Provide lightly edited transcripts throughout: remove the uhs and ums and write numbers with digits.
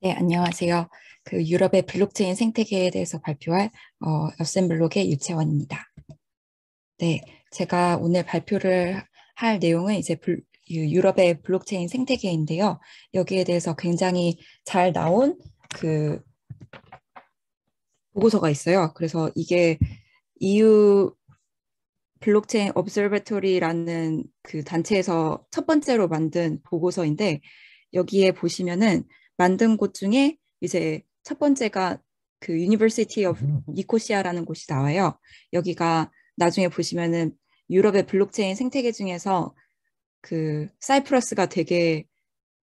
네, 안녕하세요. 그 유럽의 블록체인 생태계에 대해서 발표할 어셈블록의 유채원입니다. 네, 제가 오늘 발표를 할 내용은 이제 유럽의 블록체인 생태계인데요. 여기에 대해서 굉장히 잘 나온 그 보고서가 있어요. 그래서 이게 EU 블록체인 observatory라는 그 단체에서 첫 번째로 만든 보고서인데 여기에 보시면은 만든 곳 중에 이제 첫 번째가 그 University of 니코시아라는 곳이 나와요. 여기가 나중에 보시면은 유럽의 블록체인 생태계 중에서 그 사이프러스가 되게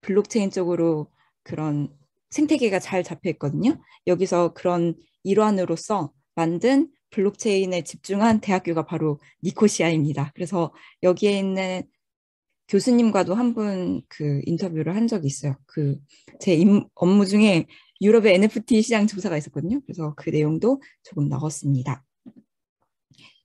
블록체인 쪽으로 그런 생태계가 잘 잡혀 있거든요. 여기서 그런 일환으로서 만든 블록체인에 집중한 대학교가 바로 니코시아입니다. 그래서 여기에 있는 교수님과도 한 분 그 인터뷰를 한 적이 있어요. 그 제 업무 중에 유럽의 NFT 시장 조사가 있었거든요. 그래서 그 내용도 조금 넣었습니다.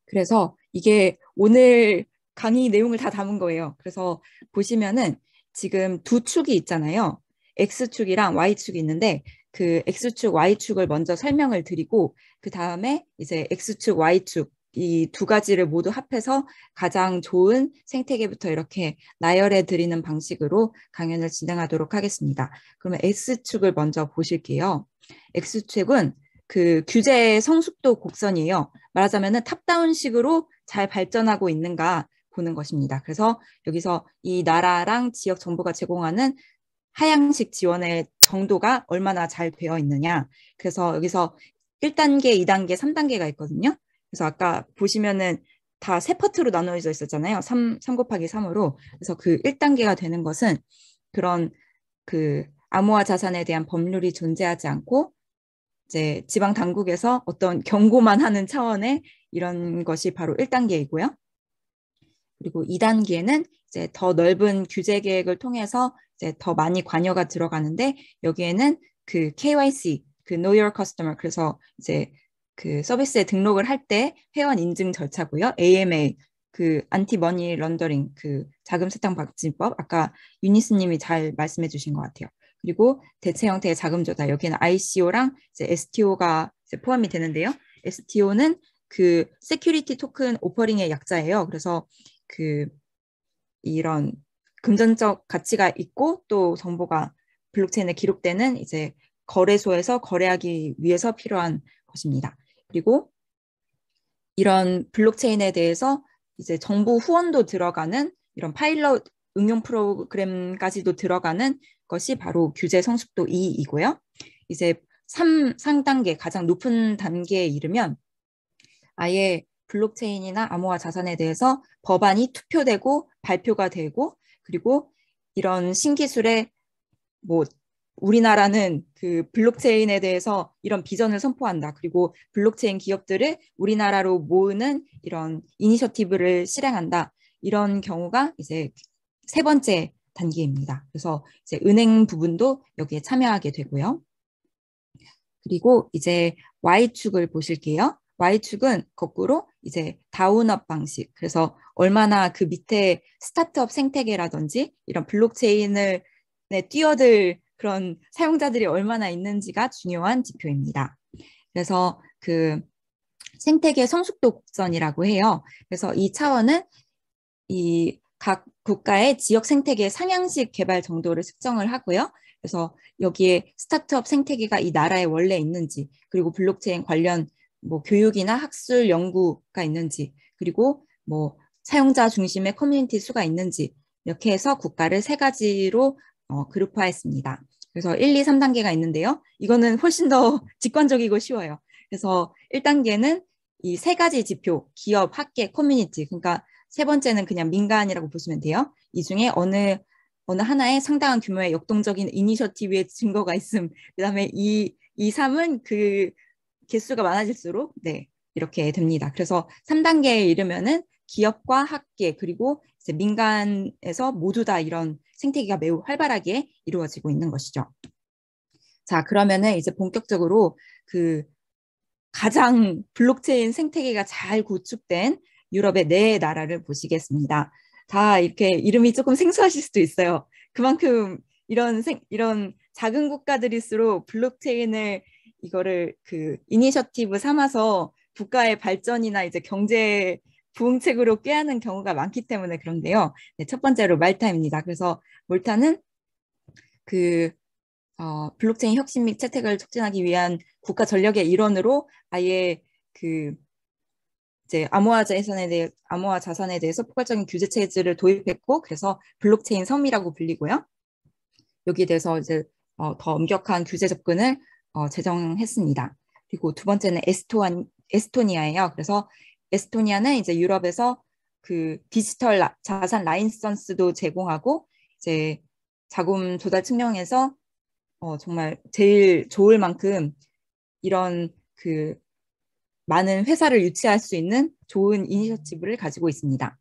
그래서 이게 오늘 강의 내용을 다 담은 거예요. 그래서 보시면은 지금 두 축이 있잖아요. X축이랑 Y축이 있는데 그 X축, Y축을 먼저 설명을 드리고 그 다음에 이제 X축, Y축 이 두 가지를 모두 합해서 가장 좋은 생태계부터 이렇게 나열해 드리는 방식으로 강연을 진행하도록 하겠습니다. 그러면 X축을 먼저 보실게요. X축은 그 규제 성숙도 곡선이에요. 말하자면은 탑다운식으로 잘 발전하고 있는가 보는 것입니다. 그래서 여기서 이 나라랑 지역 정부가 제공하는 하향식 지원의 정도가 얼마나 잘 되어 있느냐. 그래서 여기서 1단계, 2단계, 3단계가 있거든요. 그래서 아까 보시면은 다 세 파트로 나눠져 있었잖아요. 3 곱하기 3으로. 그래서 그 1단계가 되는 것은 그런 그 암호화 자산에 대한 법률이 존재하지 않고 이제 지방 당국에서 어떤 경고만 하는 차원의 이런 것이 바로 1단계이고요. 그리고 2단계는 이제 더 넓은 규제 계획을 통해서 이제 더 많이 관여가 들어가는데 여기에는 그 KYC, 그 Know Your Customer, 그래서 이제 그 서비스에 등록을 할 때 회원 인증 절차고요. AML, 그 안티 머니 런더링, 그 자금 세탁 방지법, 아까 유니스님이 잘 말씀해 주신 것 같아요. 그리고 대체 형태의 자금 조달, 여기는 ICO랑 이제 STO가 이제 포함이 되는데요. STO는 그 세큐리티 토큰 오퍼링의 약자예요. 그래서 그 이런 금전적 가치가 있고 또 정보가 블록체인에 기록되는 이제 거래소에서 거래하기 위해서 필요한 것입니다. 그리고 이런 블록체인에 대해서 이제 정부 후원도 들어가는 이런 파일럿 응용 프로그램까지도 들어가는 것이 바로 규제 성숙도 2이고요. 이제 3단계 가장 높은 단계에 이르면 아예 블록체인이나 암호화 자산에 대해서 법안이 투표되고 발표가 되고 그리고 이런 신기술에 뭐 우리나라는 그 블록체인에 대해서 이런 비전을 선포한다. 그리고 블록체인 기업들을 우리나라로 모으는 이런 이니셔티브를 실행한다. 이런 경우가 이제 세 번째 단계입니다. 그래서 이제 은행 부분도 여기에 참여하게 되고요. 그리고 이제 Y축을 보실게요. Y축은 거꾸로 이제 다운업 방식. 그래서 얼마나 그 밑에 스타트업 생태계라든지 이런 블록체인을 뛰어들 그런 사용자들이 얼마나 있는지가 중요한 지표입니다. 그래서 그 생태계 성숙도 곡선이라고 해요. 그래서 이 차원은 이 각 국가의 지역 생태계 상향식 개발 정도를 측정을 하고요. 그래서 여기에 스타트업 생태계가 이 나라에 원래 있는지, 그리고 블록체인 관련 뭐 교육이나 학술 연구가 있는지, 그리고 뭐 사용자 중심의 커뮤니티 수가 있는지 이렇게 해서 국가를 세 가지로 그룹화했습니다. 그래서 1, 2, 3단계가 있는데요. 이거는 훨씬 더 직관적이고 쉬워요. 그래서 1단계는 이 세 가지 지표, 기업, 학계, 커뮤니티, 그러니까 세 번째는 그냥 민간이라고 보시면 돼요. 이 중에 어느 하나에 상당한 규모의 역동적인 이니셔티브의 증거가 있음. 그다음에 이 3은 그 개수가 많아질수록 네, 이렇게 됩니다. 그래서 3단계에 이르면은 기업과 학계 그리고 이제 민간에서 모두 다 이런 생태계가 매우 활발하게 이루어지고 있는 것이죠. 자, 그러면은 이제 본격적으로 그 가장 블록체인 생태계가 잘 구축된 유럽의 네 나라를 보시겠습니다. 다 이렇게 이름이 조금 생소하실 수도 있어요. 그만큼 이런 작은 국가들일수록 블록체인을 이거를 그 이니셔티브 삼아서 국가의 발전이나 이제 경제 부흥책으로 꾀하는 경우가 많기 때문에 그런데요. 네, 첫 번째로 말타입니다. 그래서 몰타는 그 블록체인 혁신 및 채택을 촉진하기 위한 국가 전략의 일원으로 아예 그 이제 암호화 자산에 대해서 포괄적인 규제 체제를 도입했고, 그래서 블록체인 섬이라고 불리고요. 여기에 대해서 이제 더 엄격한 규제 접근을 제정했습니다. 그리고 두 번째는 에스토니아예요. 그래서 에스토니아는 이제 유럽에서 그 디지털 자산 라이선스도 제공하고 이제 자금 조달 측면에서 정말 제일 좋을 만큼 이런 그 많은 회사를 유치할 수 있는 좋은 이니셔티브를 가지고 있습니다.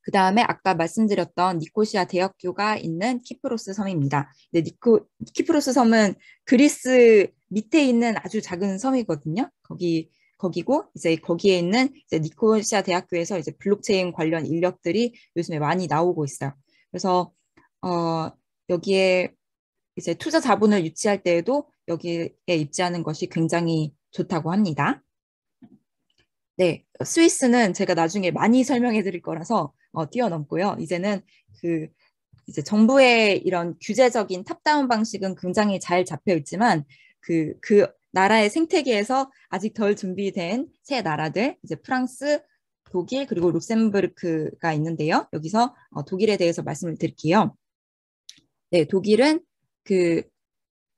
그 다음에 아까 말씀드렸던 니코시아 대학교가 있는 키프로스 섬입니다. 네, 키프로스 섬은 그리스 밑에 있는 아주 작은 섬이거든요. 거기고 이제 거기에 있는 이제 니코시아 대학교에서 이제 블록체인 관련 인력들이 요즘에 많이 나오고 있어요. 그래서 여기에 이제 투자 자본을 유치할 때에도 여기에 입지하는 것이 굉장히 좋다고 합니다. 네, 스위스는 제가 나중에 많이 설명해 드릴 거라서 뛰어넘고요. 이제는 그 이제 정부의 이런 규제적인 탑다운 방식은 굉장히 잘 잡혀 있지만 그 나라의 생태계에서 아직 덜 준비된 새 나라들, 이제 프랑스, 독일 그리고 룩셈부르크가 있는데요. 여기서 독일에 대해서 말씀을 드릴게요. 네, 독일은 그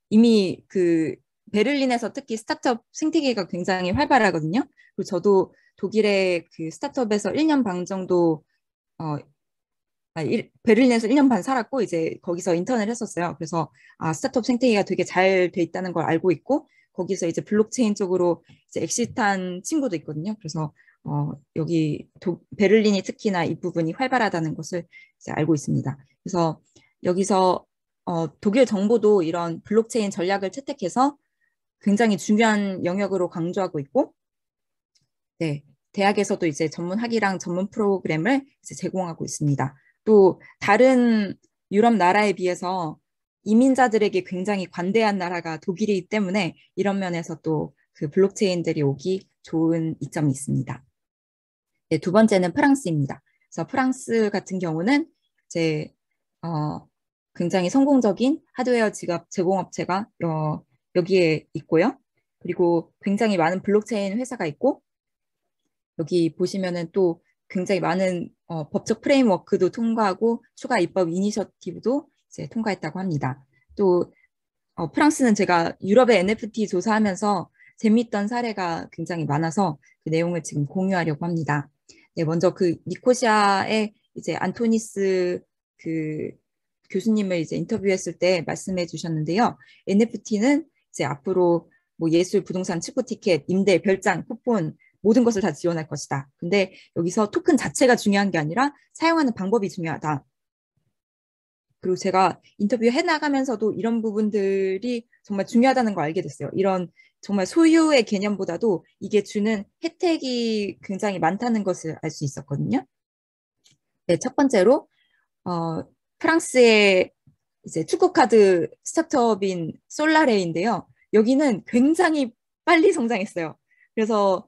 이미 그 베를린에서 특히 스타트업 생태계가 굉장히 활발하거든요. 그리고 저도 독일의 그 스타트업에서 1년 반 정도 베를린에서 1년 반 살았고 이제 거기서 인턴을 했었어요. 그래서 스타트업 생태계가 되게 잘 돼 있다는 걸 알고 있고 거기서 이제 블록체인 쪽으로 이제 엑시트한 친구도 있거든요. 그래서 여기 베를린이 특히나 이 부분이 활발하다는 것을 이제 알고 있습니다. 그래서 여기서 독일 정부도 이런 블록체인 전략을 채택해서 굉장히 중요한 영역으로 강조하고 있고, 네, 대학에서도 이제 전문 학위랑 전문 프로그램을 이제 제공하고 있습니다. 또 다른 유럽 나라에 비해서 이민자들에게 굉장히 관대한 나라가 독일이기 때문에 이런 면에서 또 그 블록체인들이 오기 좋은 이점이 있습니다. 네, 두 번째는 프랑스입니다. 그래서 프랑스 같은 경우는 이제 굉장히 성공적인 하드웨어 지갑 제공업체가 여기에 있고요. 그리고 굉장히 많은 블록체인 회사가 있고 여기 보시면은 또 굉장히 많은 법적 프레임워크도 통과하고 추가 입법 이니셔티브도 이제 통과했다고 합니다. 또 프랑스는 제가 유럽의 NFT 조사하면서 재미있던 사례가 굉장히 많아서 그 내용을 지금 공유하려고 합니다. 네, 먼저 그 니코시아의 이제 안토니스 그 교수님을 이제 인터뷰했을 때 말씀해 주셨는데요. NFT는 이제 앞으로 뭐 예술, 부동산, 축구 티켓, 임대, 별장, 쿠폰 모든 것을 다 지원할 것이다. 근데 여기서 토큰 자체가 중요한 게 아니라 사용하는 방법이 중요하다. 그리고 제가 인터뷰 해나가면서도 이런 부분들이 정말 중요하다는 걸 알게 됐어요. 이런 정말 소유의 개념보다도 이게 주는 혜택이 굉장히 많다는 것을 알 수 있었거든요. 네, 첫 번째로 어, 프랑스의 이제 축구 카드 스타트업인 솔라레인데요. 여기는 굉장히 빨리 성장했어요. 그래서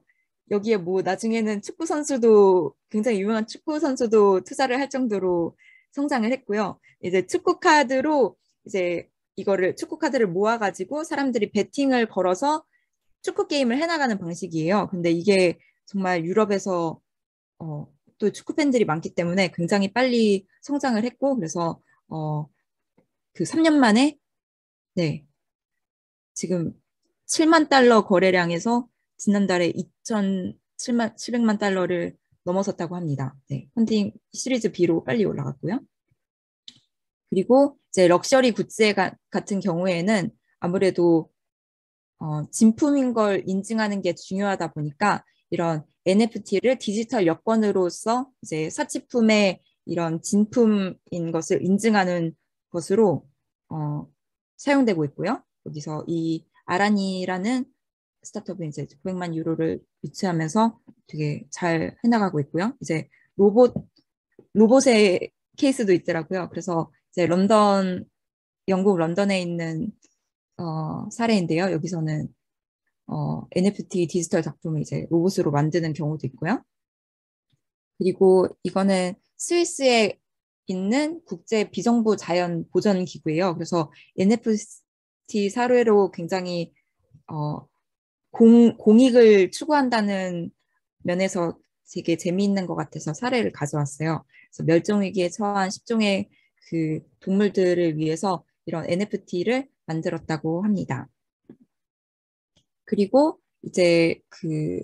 여기에 뭐 나중에는 축구 선수도 굉장히 유명한 축구 선수도 투자를 할 정도로 성장을 했고요. 이제 축구 카드로 이제 이거를 축구 카드를 모아가지고 사람들이 베팅을 걸어서 축구 게임을 해나가는 방식이에요. 근데 이게 정말 유럽에서 또 축구 팬들이 많기 때문에 굉장히 빨리 성장을 했고 그래서 그 3년 만에 네 지금 7만 달러 거래량에서 지난달에 2,700만 달러를 넘어섰다고 합니다. 네, 펀딩 시리즈 B로 빨리 올라갔고요. 그리고 이제 럭셔리 굿즈 같은 경우에는 아무래도 진품인 걸 인증하는 게 중요하다 보니까 이런 NFT를 디지털 여권으로서 이제 사치품의 이런 진품인 것을 인증하는 것으로 사용되고 있고요. 여기서 이 아라니라는 스타트업이 이제 900만 유로를 유치하면서 되게 잘 해나가고 있고요. 이제 로봇의 케이스도 있더라고요. 그래서 이제 런던 영국 런던에 있는 사례인데요. 여기서는 NFT 디지털 작품을 이제 로봇으로 만드는 경우도 있고요. 그리고 이거는 스위스에 있는 국제 비정부 자연 보전 기구예요. 그래서 NFT 사례로 굉장히 공익을 추구한다는 면에서 되게 재미있는 것 같아서 사례를 가져왔어요. 그래서 멸종위기에 처한 10종의 그 동물들을 위해서 이런 NFT를 만들었다고 합니다. 그리고 이제 그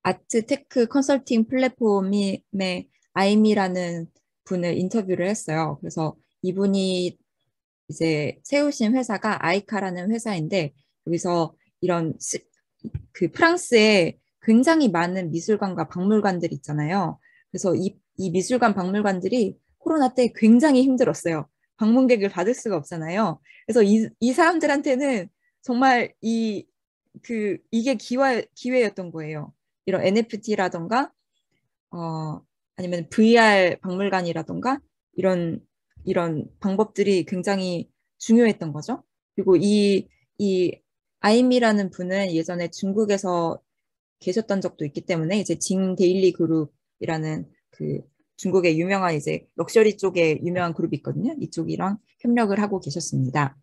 아트 테크 컨설팅 플랫폼의 아이미라는 분을 인터뷰를 했어요. 그래서 이분이 이제 세우신 회사가 아이카라는 회사인데 여기서 이런 그 프랑스에 굉장히 많은 미술관과 박물관들이 있잖아요. 그래서 이 미술관 박물관들이 코로나 때 굉장히 힘들었어요. 방문객을 받을 수가 없잖아요. 그래서 이 사람들한테는 정말 이게 기회였던 거예요. 이런 NFT라던가, 아니면 VR 박물관이라던가, 이런 방법들이 굉장히 중요했던 거죠. 그리고 이 아임이라는 분은 예전에 중국에서 계셨던 적도 있기 때문에 이제 징 데일리 그룹이라는 그 중국의 유명한 이제 럭셔리 쪽에 유명한 그룹이 있거든요. 이쪽이랑 협력을 하고 계셨습니다.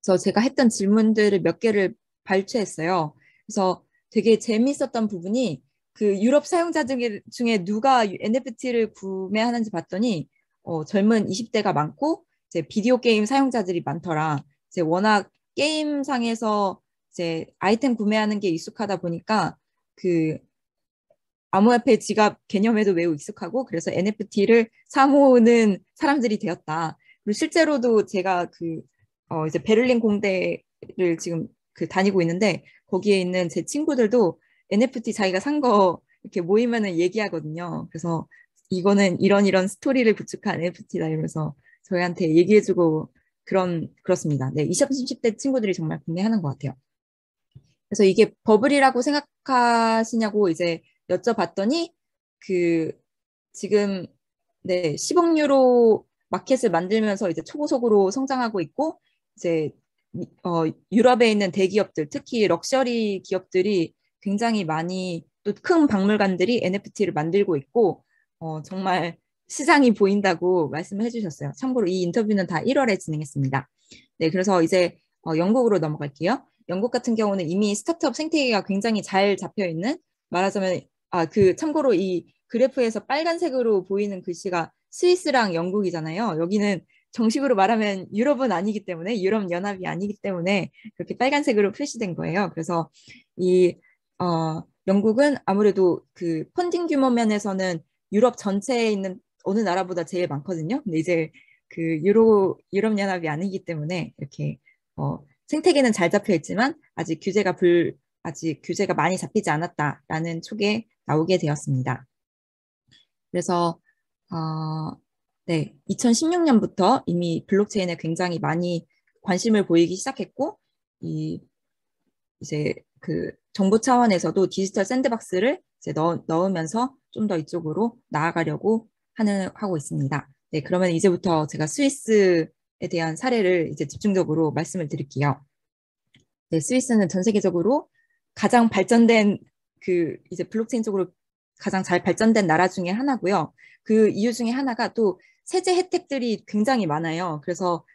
그래서 제가 했던 질문들을 몇 개를 발췌했어요. 그래서 되게 재밌었던 부분이 그 유럽 사용자 중에 누가 NFT를 구매하는지 봤더니 젊은 20대가 많고 이제 비디오 게임 사용자들이 많더라. 이제 워낙 게임상에서 이제 아이템 구매하는 게 익숙하다 보니까 그 암호화폐 지갑 개념에도 매우 익숙하고 그래서 NFT를 사모으는 사람들이 되었다. 그리고 실제로도 제가 이제 베를린 공대를 지금 다니고 있는데 거기에 있는 제 친구들도 NFT 자기가 산 거 이렇게 모이면은 얘기하거든요. 그래서 이거는 이런 스토리를 구축한 NFT다 이러면서 저희한테 얘기해주고 그렇습니다. 네, 20, 30대 친구들이 정말 구매하는 것 같아요. 그래서 이게 버블이라고 생각하시냐고 이제 여쭤봤더니 그 지금 네 10억 유로 마켓을 만들면서 이제 초고속으로 성장하고 있고 이제 유럽에 있는 대기업들 특히 럭셔리 기업들이 굉장히 많이 또 큰 박물관들이 NFT를 만들고 있고 정말 시장이 보인다고 말씀을 해주셨어요. 참고로 이 인터뷰는 다 1월에 진행했습니다. 네, 그래서 이제 영국으로 넘어갈게요. 영국 같은 경우는 이미 스타트업 생태계가 굉장히 잘 잡혀 있는 말하자면 참고로 이 그래프에서 빨간색으로 보이는 글씨가 스위스랑 영국이잖아요. 여기는 정식으로 말하면 유럽은 아니기 때문에 유럽 연합이 아니기 때문에 그렇게 빨간색으로 표시된 거예요. 그래서 이 영국은 아무래도 그 펀딩 규모 면에서는 유럽 전체에 있는 어느 나라보다 제일 많거든요. 근데 이제 그 유럽 연합이 아니기 때문에 이렇게 생태계는 잘 잡혀 있지만 아직 규제가 많이 잡히지 않았다라는 촉에 나오게 되었습니다. 그래서 네, 2016년부터 이미 블록체인에 굉장히 많이 관심을 보이기 시작했고 이제 그 정부 차원에서도 디지털 샌드박스를 이제 넣으면서 좀 더 이쪽으로 나아가려고 하고 있습니다. 네, 그러면 이제부터 제가 스위스에 대한 사례를 이제 집중적으로 말씀을 드릴게요. 네, 스위스는 전 세계적으로 가장 발전된 이제 블록체인 쪽으로 가장 잘 발전된 나라 중에 하나고요. 그 이유 중에 하나가 또 세제 혜택들이 굉장히 많아요. 그래서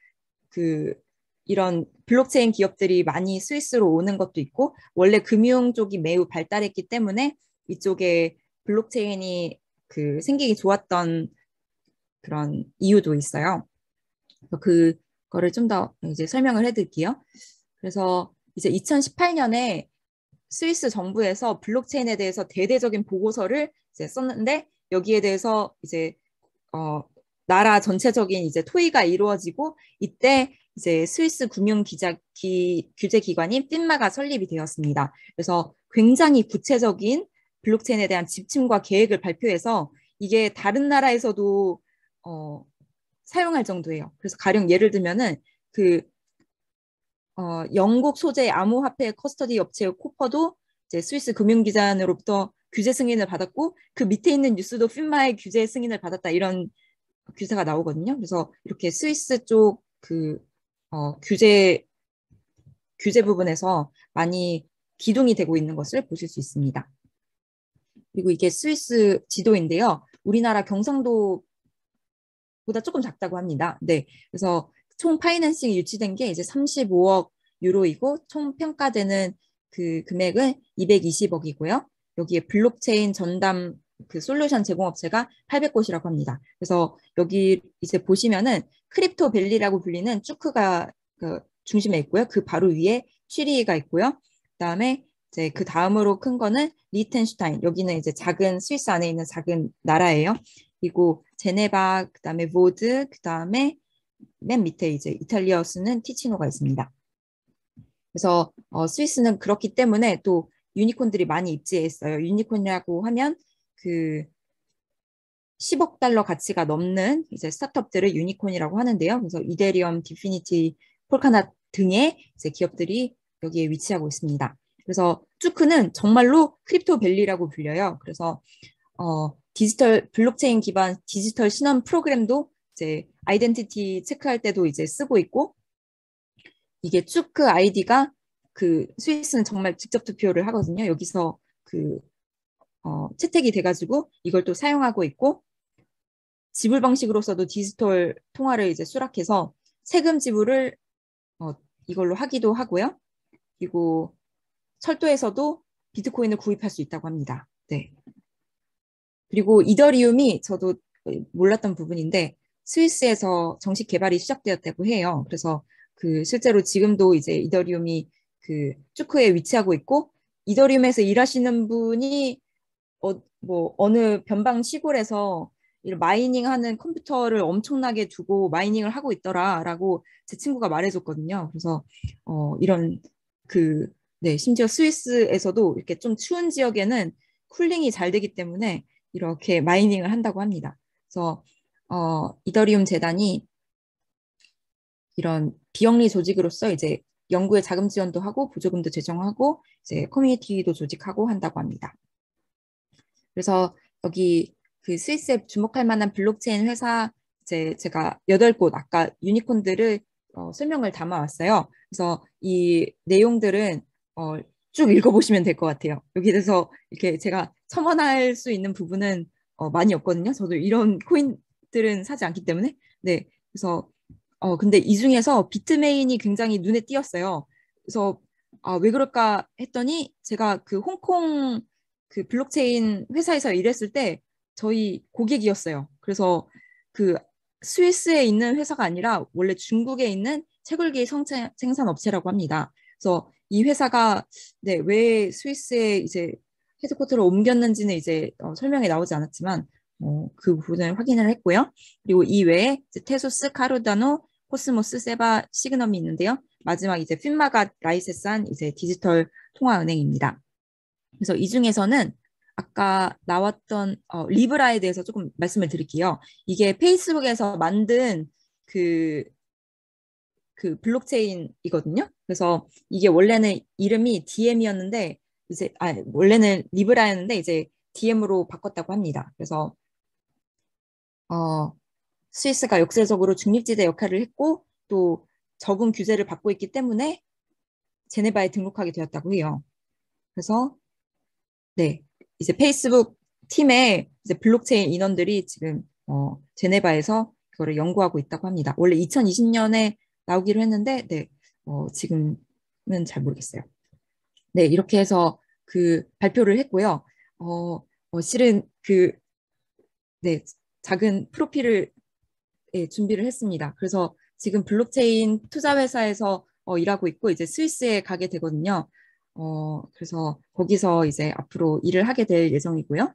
이런 블록체인 기업들이 많이 스위스로 오는 것도 있고 원래 금융 쪽이 매우 발달했기 때문에 이쪽에 블록체인이 생기기 좋았던 그런 이유도 있어요. 그거를 좀 더 이제 설명을 해드릴게요. 그래서 이제 2018년에 스위스 정부에서 블록체인에 대해서 대대적인 보고서를 이제 썼는데 여기에 대해서 이제 나라 전체적인 이제 토의가 이루어지고 이때 이제 스위스 규제 기관인 핀마가 설립이 되었습니다. 그래서 굉장히 구체적인 블록체인에 대한 지침과 계획을 발표해서 이게 다른 나라에서도 사용할 정도예요. 그래서 가령 예를 들면은 영국 소재 암호화폐 커스터디 업체 코퍼도 이제 스위스 금융기관으로부터 규제 승인을 받았고 그 밑에 있는 뉴스도 핀마의 규제 승인을 받았다 이런 규제가 나오거든요. 그래서 이렇게 스위스 쪽 그 규제 부분에서 많이 기둥이 되고 있는 것을 보실 수 있습니다. 그리고 이게 스위스 지도인데요. 우리나라 경상도보다 조금 작다고 합니다. 네, 그래서 총 파이낸싱이 유치된 게 이제 35억 유로이고 총 평가되는 그 금액은 220억이고요. 여기에 블록체인 전담 그 솔루션 제공업체가 800곳이라고 합니다. 그래서 여기 이제 보시면은 크립토 밸리라고 불리는 쭈크가 그 중심에 있고요. 그 바로 위에 취리히가 있고요. 그다음에 이제 그 다음으로 큰 거는 리텐슈타인. 여기는 이제 작은 스위스 안에 있는 작은 나라예요. 그리고 제네바, 그다음에 보드, 그다음에 맨 밑에 이제 이탈리아어스는 티치노가 있습니다. 그래서 스위스는 그렇기 때문에 또 유니콘들이 많이 입지해 있어요. 유니콘이라고 하면 그 10억 달러 가치가 넘는 이제 스타트업들을 유니콘이라고 하는데요. 그래서 이데리엄, 디피니티, 폴카나 등의 이제 기업들이 여기에 위치하고 있습니다. 그래서 쭈크는 정말로 크립토 밸리라고 불려요. 그래서 디지털 블록체인 기반 디지털 신원 프로그램도 이제 아이덴티티 체크할 때도 이제 쓰고 있고, 이게 쭈크 아이디가 그 스위스는 정말 직접 투표를 하거든요. 여기서 그 채택이 돼가지고 이걸 또 사용하고 있고, 지불 방식으로서도 디지털 통화를 이제 수락해서 세금 지불을 이걸로 하기도 하고요. 그리고 철도에서도 비트코인을 구입할 수 있다고 합니다. 네. 그리고 이더리움이 저도 몰랐던 부분인데 스위스에서 정식 개발이 시작되었다고 해요. 그래서 그 실제로 지금도 이제 이더리움이 그 쭈크에 위치하고 있고, 이더리움에서 일하시는 분이 뭐 어느 변방 시골에서 마이닝하는 컴퓨터를 엄청나게 두고 마이닝을 하고 있더라라고 제 친구가 말해줬거든요. 그래서 이런 그 네, 심지어 스위스에서도 이렇게 좀 추운 지역에는 쿨링이 잘 되기 때문에 이렇게 마이닝을 한다고 합니다. 그래서 이더리움 재단이 이런 비영리 조직으로서 이제 연구에 자금 지원도 하고 보조금도 제공하고 이제 커뮤니티도 조직하고 한다고 합니다. 그래서 여기 그 스위스에 주목할 만한 블록체인 회사 이제 제가 8곳 아까 유니콘들을 설명을 담아왔어요. 그래서 이 내용들은 쭉 읽어보시면 될 것 같아요. 여기 대해서 이렇게 제가 첨언할 수 있는 부분은 많이 없거든요. 저도 이런 코인들은 사지 않기 때문에. 네, 그래서 근데 이 중에서 비트메인이 굉장히 눈에 띄었어요. 그래서 왜 그럴까 했더니 제가 그 홍콩 그 블록체인 회사에서 일했을 때 저희 고객이었어요. 그래서 그 스위스에 있는 회사가 아니라 원래 중국에 있는 채굴기 생산 업체라고 합니다. 그래서 이 회사가 네, 왜 스위스에 이제 헤드쿼터를 옮겼는지는 이제 설명에 나오지 않았지만 그 부분을 확인을 했고요. 그리고 이 외에 이제 테소스, 카르다노, 코스모스, 세바, 시그넘이 있는데요. 마지막 이제 핀마가 라이세스한 이제 디지털 통화은행입니다. 그래서 이 중에서는 아까 나왔던 리브라에 대해서 조금 말씀을 드릴게요. 이게 페이스북에서 만든 그, 그 블록체인이거든요. 그래서 이게 원래는 이름이 DM이었는데 이제 원래는 리브라였는데 이제 DM으로 바꿨다고 합니다. 그래서 어, 스위스가 역사적으로 중립지대 역할을 했고 또 적응 규제를 받고 있기 때문에 제네바에 등록하게 되었다고 해요. 그래서 네, 이제 페이스북 팀의 이제 블록체인 인원들이 지금 제네바에서 그거를 연구하고 있다고 합니다. 원래 2020년에 나오기로 했는데, 네, 지금은 잘 모르겠어요. 네, 이렇게 해서 그 발표를 했고요. 실은 그, 네, 작은 프로필을 준비를 했습니다. 그래서 지금 블록체인 투자 회사에서 일하고 있고 이제 스위스에 가게 되거든요. 그래서 거기서 이제 앞으로 일을 하게 될 예정이고요.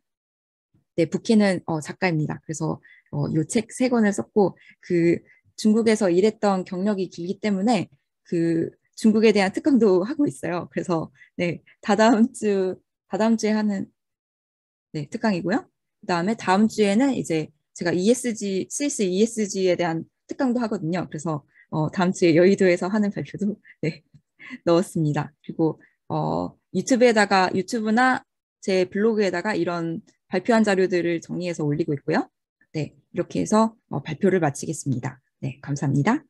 네, 부키는 작가입니다. 그래서 이 책 3권을 썼고 그 중국에서 일했던 경력이 길기 때문에 그 중국에 대한 특강도 하고 있어요. 그래서 네, 다다음 주에 하는 네, 특강이고요. 그다음에 다음 주에는 이제 제가 ESG, 스위스 ESG에 대한 특강도 하거든요. 그래서 다음 주에 여의도에서 하는 발표도 네, 넣었습니다. 그리고 유튜브나 제 블로그에다가 이런 발표한 자료들을 정리해서 올리고 있고요. 네, 이렇게 해서 발표를 마치겠습니다. 네, 감사합니다.